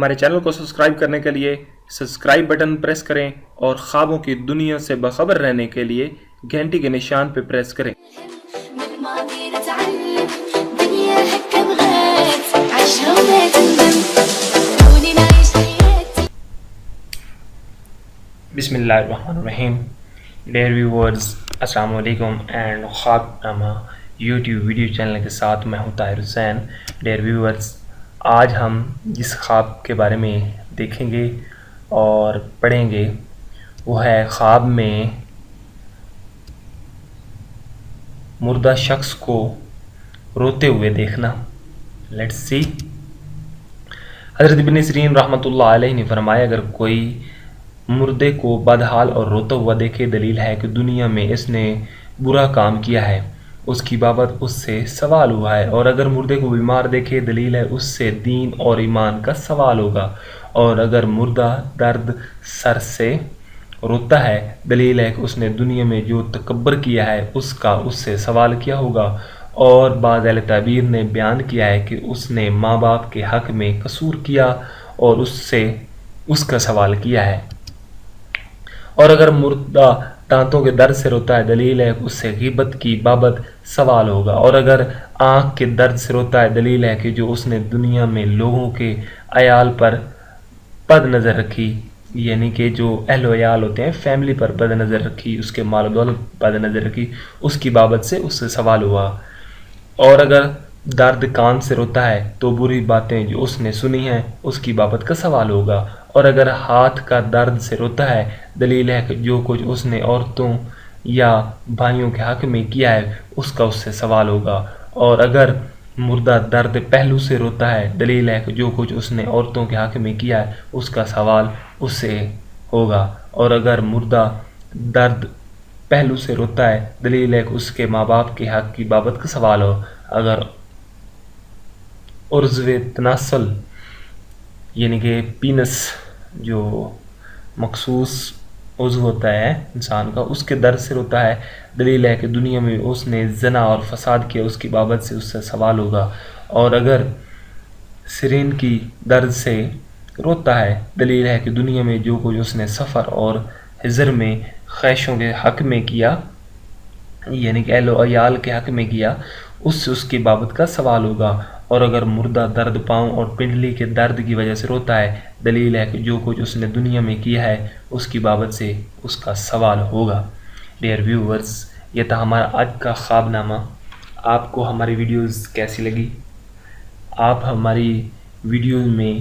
ہمارے چینل کو سبسکرائب کرنے کے لیے سبسکرائب بٹن پریس کریں اور خوابوں کی دنیا سے باخبر رہنے کے لیے گھنٹی کے نشان پہ پریس کریں۔ من الماضي نتعلم دنيا هكا بغات عيشها وما تندم خلوني نعيش حياتي. بسم اللہ الرحمن الرحیم۔ ڈیئر ویورز، السلام علیکم اینڈ خواب نامہ یوٹیوب ویڈیو چینل کے ساتھ میں ہوں طاہر حسین۔ ڈیئر ویورز، آج ہم جس خواب کے بارے میں دیکھیں گے اور پڑھیں گے وہ ہے خواب میں مردہ شخص کو روتے ہوئے دیکھنا۔ Let's see. حضرت ابن سیرین رحمۃ اللہ علیہ نے فرمایا، اگر کوئی مردے کو بدحال اور روتا ہوا دیکھے، دلیل ہے کہ دنیا میں اس نے برا کام کیا ہے، اس کی بابت اس سے سوال ہوا ہے، اور اگر مردے کو بیمار دیکھے، دلیل ہے اس سے دین اور ایمان کا سوال ہوگا، اور اگر مردہ درد سر سے روتا ہے، دلیل ہے کہ اس نے دنیا میں جو تکبر کیا ہے اس کا اس سے سوال کیا ہوگا، اور بعض اہل تعبیر نے بیان کیا ہے کہ اس نے ماں باپ کے حق میں قصور کیا اور اس سے اس کا سوال کیا ہے، اور اگر مردہ دانتوں کے درد سے روتا ہے، دلیل ہے کہ اس سے غیبت کی بابت سوال ہوگا، اور اگر آنکھ کے درد سے روتا ہے، دلیل ہے کہ جو اس نے دنیا میں لوگوں کے عیال پر بد نظر رکھی، یعنی کہ جو اہل و عیال ہوتے ہیں فیملی پر بد نظر رکھی، اس کے مال و دولت بد نظر رکھی، اس کی بابت سے اس سے سوال ہوا، اور اگر درد کان سے روتا ہے تو بری باتیں جو اس نے سنی ہیں اس کی بابت کا سوال ہوگا، اور اگر ہاتھ کا درد سے روتا ہے، دلیل ہے کہ جو کچھ اس نے عورتوں یا بھائیوں کے حق میں کیا ہے اس کا اس سے سوال ہوگا، اور اگر مردہ درد پہلو سے روتا ہے، دلیل ہے کہ جو کچھ اس نے عورتوں کے حق میں کیا ہے اس کا سوال اس سے ہوگا، اور اگر مردہ درد پہلو سے روتا ہے، دلیل ہے کہ اس کے ماں باپ کے حق کی بابت کا سوال ہو، اگر عضو تناسل یعنی کہ پینس جو مخصوص عضو ہوتا ہے انسان کا، اس کے درد سے روتا ہے، دلیل ہے کہ دنیا میں اس نے زنا اور فساد کیا، اس کی بابت سے اس سے سوال ہوگا، اور اگر سرین کی درد سے روتا ہے، دلیل ہے کہ دنیا میں جو کچھ اس نے سفر اور حضر میں خواہشوں کے حق میں کیا، یعنی کہ اہل و عیال کے حق میں کیا، اس سے اس کی بابت کا سوال ہوگا، اور اگر مردہ درد پاؤں اور پنڈلی کے درد کی وجہ سے روتا ہے، دلیل ہے کہ جو کچھ اس نے دنیا میں کیا ہے اس کی بابت سے اس کا سوال ہوگا۔ ڈیئر ویورز، یہ تھا ہمارا آج کا خواب نامہ۔ آپ کو ہماری ویڈیوز کیسی لگی؟ آپ ہماری ویڈیوز میں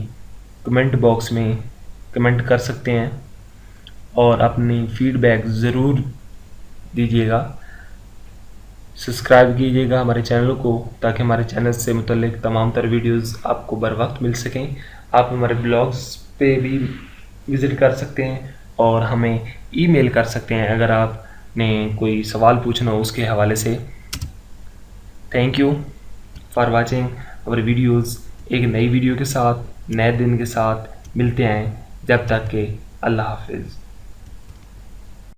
کمنٹ باکس میں کمنٹ کر سکتے ہیں اور اپنی فیڈ بیک ضرور دیجیے گا۔ سبسکرائب کیجیے گا ہمارے چینل کو تاکہ ہمارے چینل سے متعلق تمام تر ویڈیوز آپ کو بر وقت مل سکیں۔ آپ ہمارے بلاگز پہ بھی وزٹ کر سکتے ہیں اور ہمیں ای میل کر سکتے ہیں اگر آپ نے کوئی سوال پوچھنا ہو اس کے حوالے سے۔ تھینک یو فار واچنگ اور ویڈیوز۔ ایک نئی ویڈیو کے ساتھ نئے دن کے ساتھ ملتے ہیں، جب تک کہ اللہ حافظ۔